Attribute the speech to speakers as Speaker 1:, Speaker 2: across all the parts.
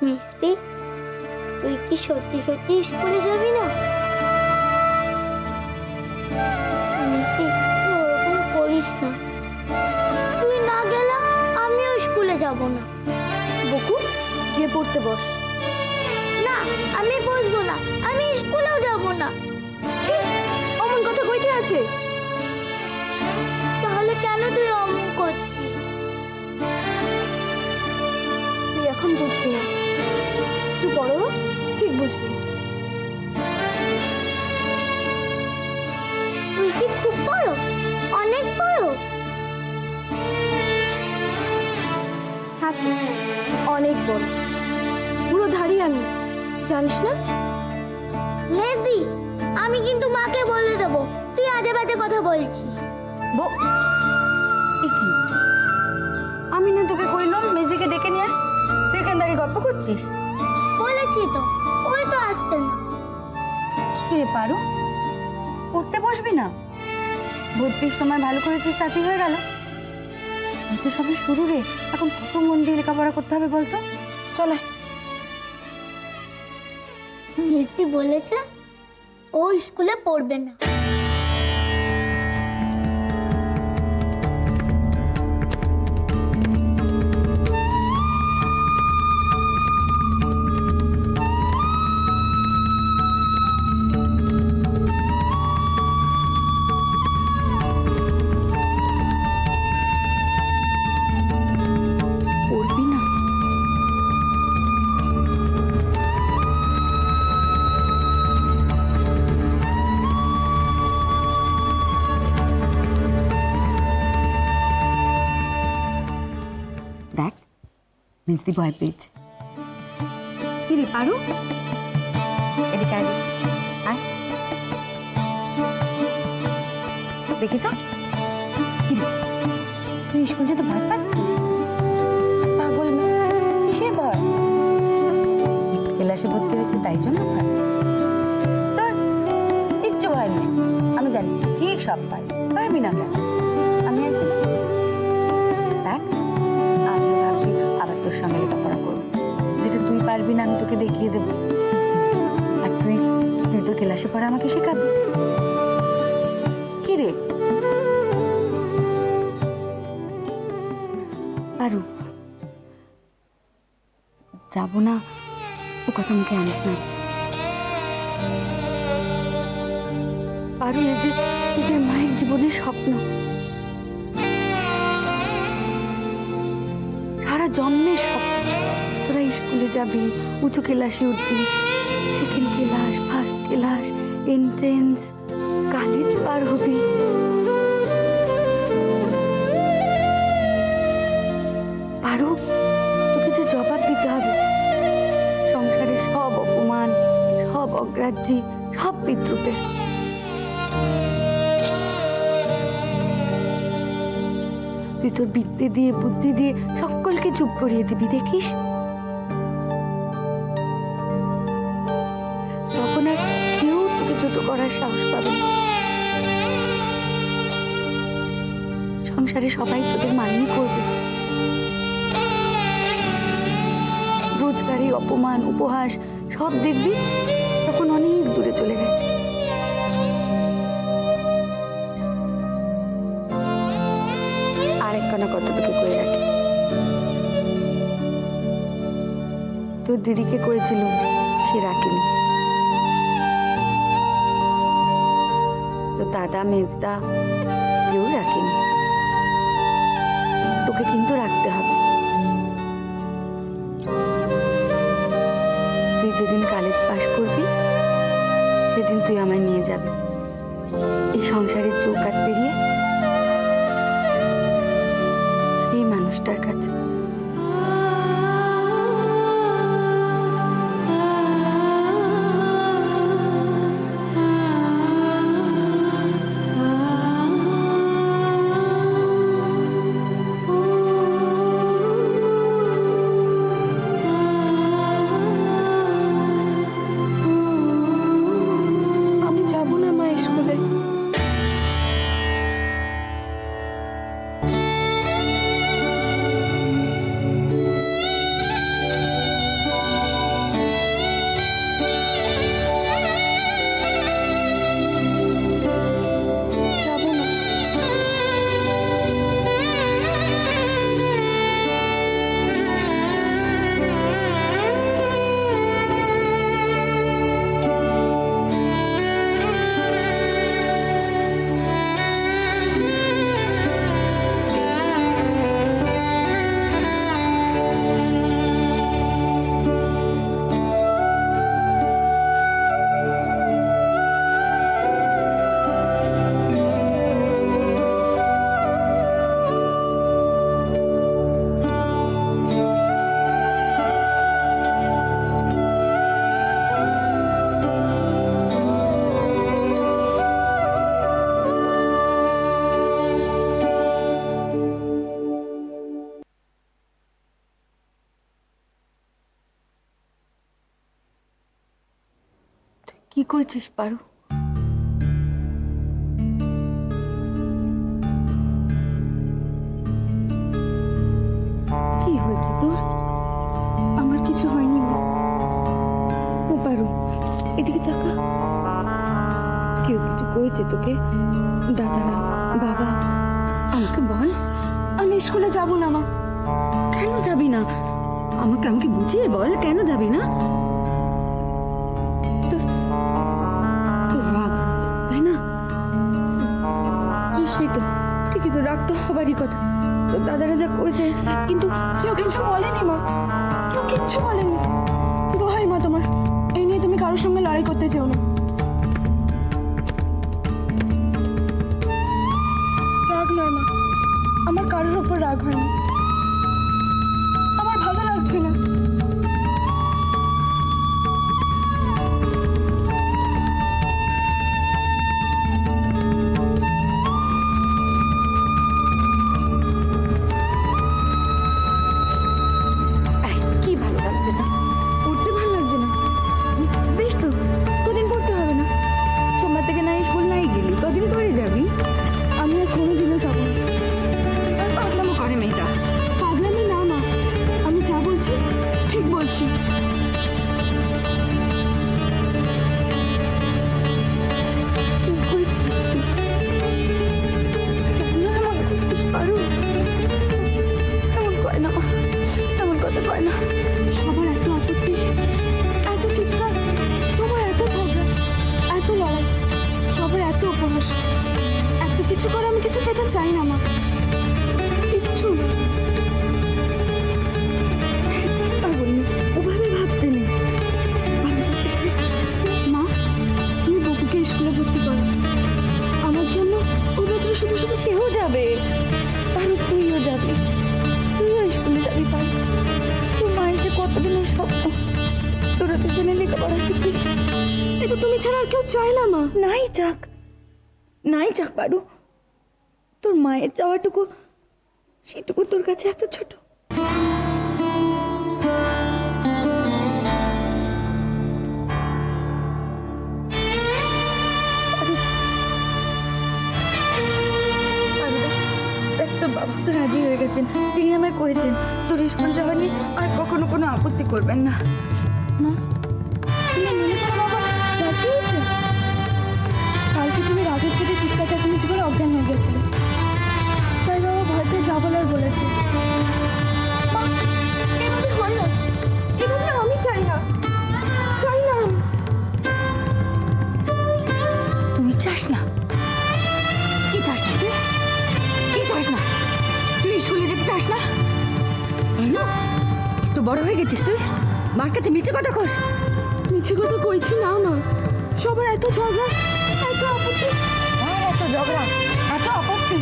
Speaker 1: মিস্তি, তুই কি সত্যি সত্যি স্কুলে যাবি না? মিস্তি, তুই ওরকম করিস না। তুই না গেলে আমিও স্কুলে যাব না।
Speaker 2: বকু, গিয়ে পড়তে বস।
Speaker 1: না, আমি বসবো না, আমি স্কুলেও যাব না।
Speaker 2: ছি, অমন কথা কইতে আছে?
Speaker 1: তাহলে কেন তুই অমন করছিস?
Speaker 2: তুই এখন বুঝবি না, তুই বড় হ, ঠিক বুঝবি।
Speaker 1: তুই কি খুব বড়? অনেক বড়?
Speaker 2: হ্যাঁ, তুই অনেক বড়, পুরো ধাড়ি আমি, জানিস না?
Speaker 1: মেজি, আমি কিন্তু মাকে বলে দেবো তুই আজে বাজে কথা বলছিস।
Speaker 3: কি আমি না তোকে কইলাম মেজিকে ডেকে নিয়ে, তুই এখান দাঁড়িয়ে গল্প করছিস?
Speaker 1: বলেছি তো, ওই তো আসছে না।
Speaker 3: কি রে পারু, পড়তে বসবি না? ভর্তির সময় ভালো করেছিস তাতেই হয়ে গেল? এই তো সবই শুরু রে, এখন কত মন দিয়ে লেখাপড়া করতে হবে বলতো? চল আয়।
Speaker 1: মিস্তি বলেছে ও স্কুলে পড়বে না।
Speaker 3: পড়বি না? দেখ, মিন্সদি ভয় পেয়েছে। কি রে পারু, এদিকে আয়, আয়। দেখি তো, কি রে, তুই স্কুল যেতে ভয় পাচ্ছিস? পাগল মেয়ে, কিসের ভয়? ক্লাসে ভর্তি হয়েছে তাই জন্য ভয়? তোর কিচ্ছু ভয় নেই, আমি জানি ঠিক সব পারবি না কেন? আমি আছি না? দেখ, আমি ভাবছি আবার তোর সঙ্গে লেখাপড়া করবো, যেটা তুই পারবি না আমি তোকে দেখিয়ে দেবো। আর তুই তুই তো ক্লাসে পড়া আমাকে শেখাবি। কি রে পারু, যাবো না ও কথা মুখে আনিস না। পারু, এই যে তোদের মায়ের জীবনের স্বপ্ন, সারা জন্মের স্বপ্ন, তোরা স্কুলে যাবি, উঁচু ক্লাসে উঠবি, second class, first class, entrance, college পার হবি। পারু, তোকে যে জবাব দিতে হবে সংসারের সব অপমান, সব অগ্রাহ্যি, সব বিদ্রুপের। তুই তোর বিদ্যে দিয়ে, বুদ্ধি দিয়ে সকলকে চুপ করিয়ে দিবি, দেখিস তখন আর কেউ তোকে ছোট করার সাহস পাবে না। সংসারে সবাই তোদের মান্য করবে। রোজগারি, অপমান, উপহাস সব দেখবি তখন অনেক দূরে চলে গেছে। আরেকখানা কথা তোকে কয়ে রাখি, তোর দিদিকে করেছিল, সে রাখেনি। তোর দাদা, মেজদা কেউ রাখেনি, তোকে কিন্তু রাখতে হবে। তুই যেদিন কলেজ পাশ করবি সেদিন তুই আমায় নিয়ে যাবি এই সংসারের চৌকাঠ পেরিয়ে এই মানুষটার কাছে। কি করছিস পারো? কি হয়েছে তোর?
Speaker 2: আমার কিছু হয়নি মা।
Speaker 3: ও পারো, এদিকে তাকা। কেউ কিছু কয়েছে তোকে? দাদারা, বাবা? আমাকে বল।
Speaker 2: আমি স্কুলে যাব না মা।
Speaker 3: কেন যাবি না? আমাকে আমাকে বুঝিয়ে বল, কেন যাবি না? তোর তোর রাগ হচ্ছে, তাই না? সেই তো, ঠিকই তো, রাগ তো হবারই কথা। তোর দাদারা যা করেছে, কিন্তু
Speaker 2: কেউ কিছু বলেনি মা, কেউ কিচ্ছু বলেনি। দোহাই মা তোমার, এই নিয়ে তুমি কারোর সঙ্গে লড়াই করতে চেও না। রাগ নয় মা, আমার কারোর ওপর রাগ হয়নি। আমার ভালো লাগছে না।
Speaker 3: আই, কি ভালো লাগছে না? পড়তে ভালো লাগছে না? বেশ তো, কদিন পড়তে হবে না। সোমবার থেকে নাই স্কুল নাই গেলি, কদিন পরে যাবি।
Speaker 2: আমি আর কোনোদিনও যাব না।
Speaker 3: পাগলামো করে মেয়েটা।
Speaker 2: পাগলামি না মা, আমি যা বলছি ঠিক বলছি।
Speaker 3: কি করছিস তুই? কেন এমন করছিস পারো? এমন করে না, এমন কথা কয় না।
Speaker 2: সবার এত আপত্তি, এত চিৎকার, তোমার এত ঝগড়া, এত লড়াই, সবার এত উপহাস, এত কিছু করে আমি কিছু পেতে চাই না মা, কিচ্ছু না।
Speaker 3: পাগল না, ওভাবে ভাবতে নেই।
Speaker 2: মা, তুমি বকুকে স্কুলে ভর্তি করো। আমার জন্য ও বেচারা শুধু শুধু
Speaker 3: সেও যাবে, পারো তুইও যাবি, তুইও স্কুলে যাবি। পারো, তোর মায়ের যে কতদিনের স্বপ্ন তোরা দুজনে লেখাপড়া শিখবি।
Speaker 2: এ তো তুমি ছাড়া আর কেউ চায় না মা।
Speaker 3: নাই যাক, নাই যাক পারু, তোর মায়ের যাওয়াটুকু, সেটুকু তোর কাছে এত ছোট। তোর বাবা তো রাজি হয়ে গেছেন, তিনি আমায় কয়েছেন তোর স্কুল যাওয়া নিয়ে আর কখনো কোনো আপত্তি করবেন না।
Speaker 2: মা, তুমি মনে করো বাবা রাজি হয়েছে? কালকে তুমি রাগের চোটে চিৎকার চেঁচামেচি করে অজ্ঞান হয়ে গেছিলে, তাই বাবা ভয় পেয়ে যা বলার বলেছে। মা, এভাবে হয় না, এভাবে আমি চাই না, চাই না আমি।
Speaker 3: তুই চাস না? কি চাস না তুই? কি চাস না? তুই স্কুলে যেতে চাস না? আলো, তো বড় হয়ে গেছিস তুই, মার কাছে মিছে কথা কস।
Speaker 2: মিছে কথা কইছি না মা, সবার এত ঝগড়া, এত আপত্তি।
Speaker 3: আর এত ঝগড়া, এত আপত্তি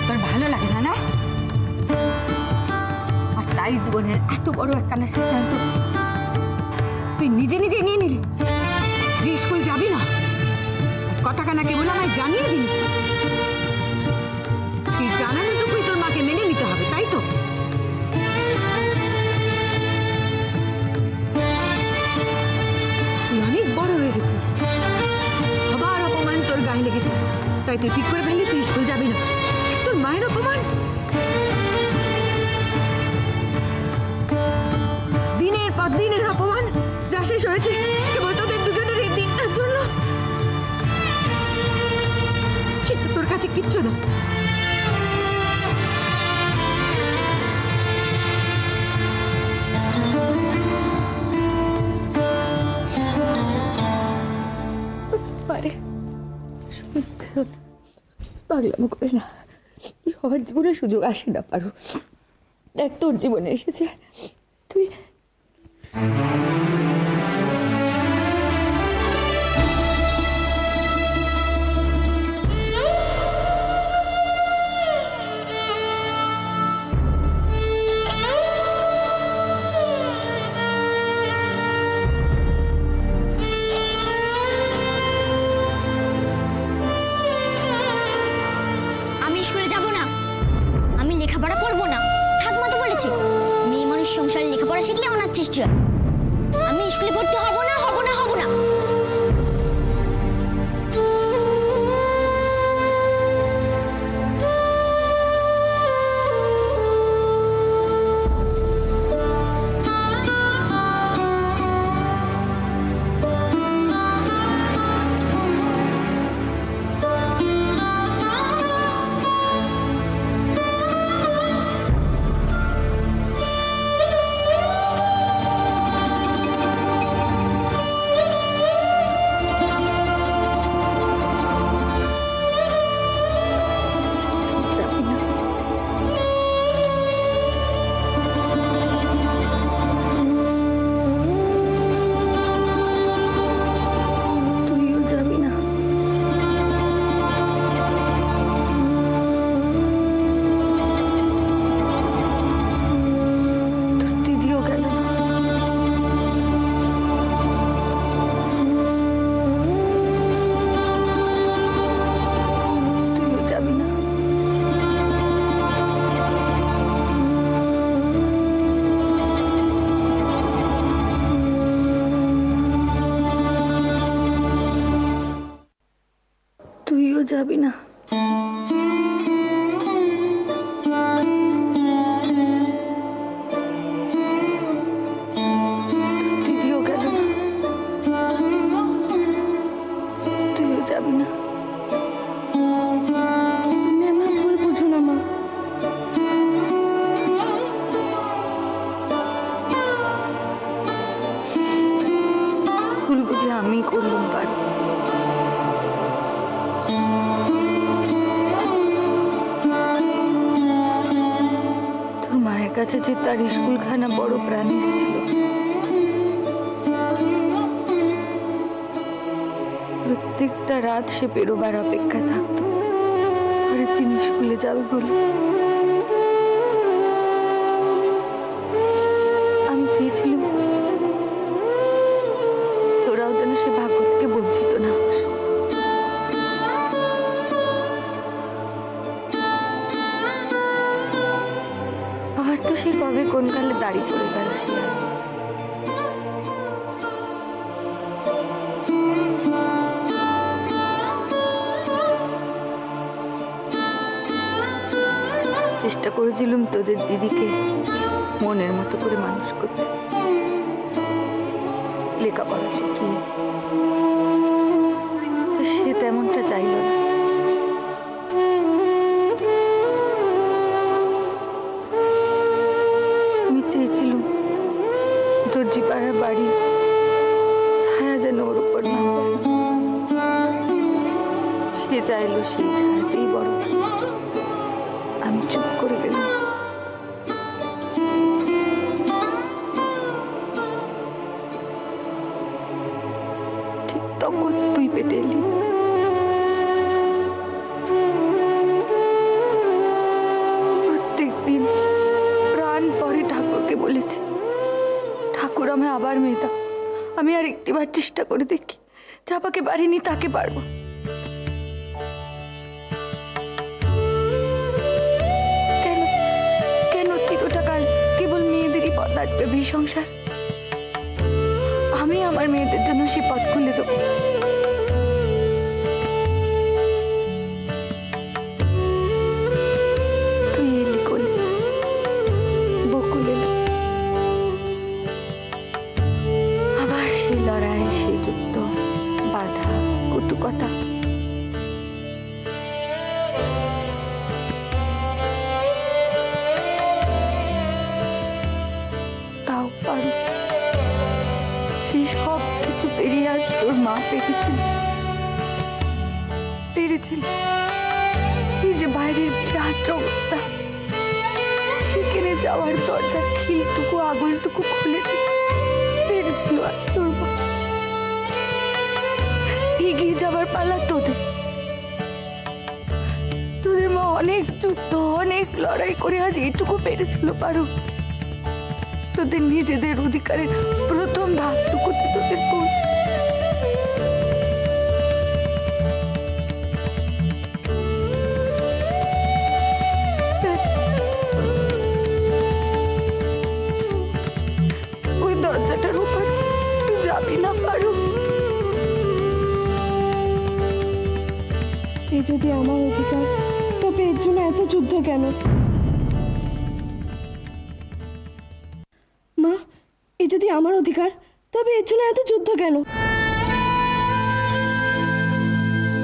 Speaker 3: তোর ভালো লাগে না, না? আর তাই জীবনের এত বড় একখানা সিদ্ধান্ত তুই নিজে নিজে নিয়ে নিলি যে স্কুল যাবি না। কথা কানা কেবল আমায় জানিয়ে দিলি, তুই জানানোটুকুই তোর মাকে মেনে নিতে হবে, তাই তো? তুই অনেক বড় হয়ে গেছিস, আবার অপমান তোর গায়ে লেগেছে, তাই তুই ঠিক করে ফেললি তুই স্কুল যাবি না। তোর মায়ের অপমান, দিনের পর দিনের অপমান যা শেষ হয়েছে কেবল তোদের দুজনের এই দিনটার জন্য, সেটা তোর কাছে কিচ্ছু না। পারে পাগলামো করে না, সবার জীবনে সুযোগ আসে না পারো। দেখ তোর জীবনে এসেছে, তুই
Speaker 1: আমি স্কুলে যাব না, আমি লেখাপড়া করব না। ঠাকুমা তো বলেছে মেয়ে মানুষ সংসারে লেখাপড়া শিখলে অনাথ সৃষ্টি হয়। আমি স্কুলে ভর্তি হব না, হব না, হব না।
Speaker 3: যাবি না? দিদিও গেল না, তুইও যাবি না?
Speaker 2: তুমি আমার ভুল বুঝো না মা।
Speaker 3: ভুল বুঝে আমি করলুম পারো। তোর মায়ের কাছে যে তার স্কুলখানা বড় প্রাণীর ছিল, প্রত্যেকটা রাত সে বেরোবার অপেক্ষা থাকতো পরের দিন স্কুলে যাবে বলে। আমি চেয়েছিলাম তোরাও যেন সে ভাগ্য থেকে বঞ্চিত না হোস। আবার তো সে কবে কোন কালে দাড়ি পড়ে গেল সে আর। চেষ্টা করেছিলাম তোদের দিদিকে মনের মতো করে মানুষ করতে, লেখাপড়া শিখিয়ে। তো সে তেমনটা চাইল না। আমি চেয়েছিলাম দর্জিপাড়ার বাড়ি ছায়া যেন ওর উপর না পড়ে। সে চাইলো সেই ছায়াতেই বড়। আমি চুপ করে গেলাম। ঠিক তখন তুই পেটে এলি। প্রত্যেকদিন প্রাণ পরে ঠাকুরকে বলেছি, ঠাকুর আমি আবার মেয়ে দাও, আমি আর একটিবার চেষ্টা করে দেখি, চাপাকে পারিনি তাকে পারবো। কেন কেন চিরটাকাল কেবল মেয়েদেরই পথ আটকাবে এই সংসার? আমি আমার মেয়েদের জন্য সে পথ খুলে দেবো। তুই এলি কোলে, বকুল এলো। আবার সেই লড়াই, সেই যুদ্ধ, বাধা, কটু কথা। তাও পারো। সেই সব কিছু পেরিয়ে আজ তোর মা পেরেছিল। এই যে বাইরের বিরাট জগৎটা, সেখানে যাওয়ার দরজার খিলটুকু, আগুলটুকু খুলে দিতে পেরেছিল আজ তোর মা। এগিয়ে যাবার পালা তোদের। তোদের মা অনেক যুদ্ধ, অনেক লড়াই করে আজ এইটুকু পেরেছিল পারো। তোদের নিজেদের অধিকারের প্রথম ধাপটুকুতে তোদের পৌঁছে। ওই দরজাটার উপর তুই যাবি না পারো।
Speaker 2: এ যদি আমার অধিকার, তবে এর জন্য এত যুদ্ধ কেন? মা, এ যদি আমার অধিকার, তবে এর জন্য এত যুদ্ধ কেন?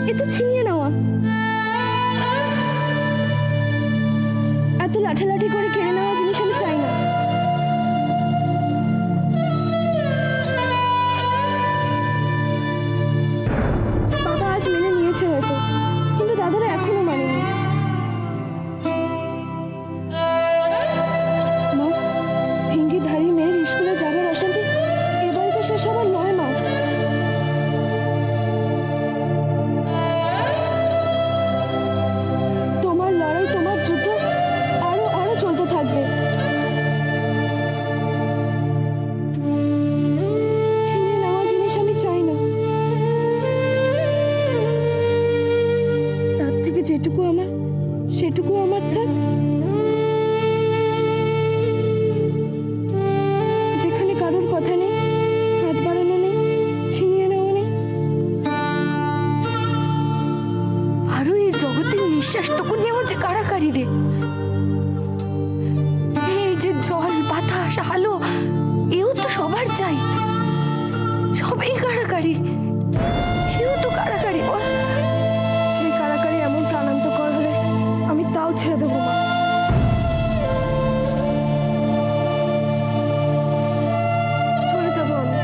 Speaker 2: এ তো ছিনিয়ে নেওয়া। এত লাঠালাঠি করে কেড়ে নেওয়া জিনিস আমি চাই না। বাবা আজ মেনে নিয়েছে হয়তো, কিন্তু দাদারা এখনো মানেনি। মা, ভেঙ্গি ধাড়ি মেয়ের স্কুলে যাবার অশান্তি এ বাড়িতে শেষ হবার নয় মা। তোমার লড়াই, তোমার যুদ্ধ আরো আরো চলতে থাকবে। নাই, সবই কাড়াকাড়ি। সেও তো কাড়াকাড়ি, বল। সেই কাড়াকাড়ি এমন প্রাণান্তকর হলে আমি তাও ছেড়ে দেবো মা। চলে যাবো আমি।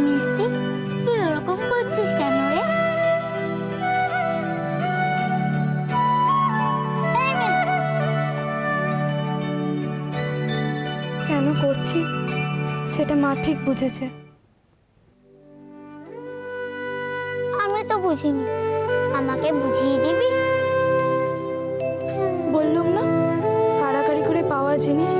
Speaker 1: মিষ্টি, তুই ওরকম করছিস কেন রে? এই মিষ্টি,
Speaker 2: কেন করছি সেটা মা ঠিক বুঝেছে।
Speaker 1: আমি তো বুঝিনি, আমাকে বুঝিয়ে দিবি?
Speaker 2: বললুম না, কাড়াকাড়ি করে পাওয়া জিনিস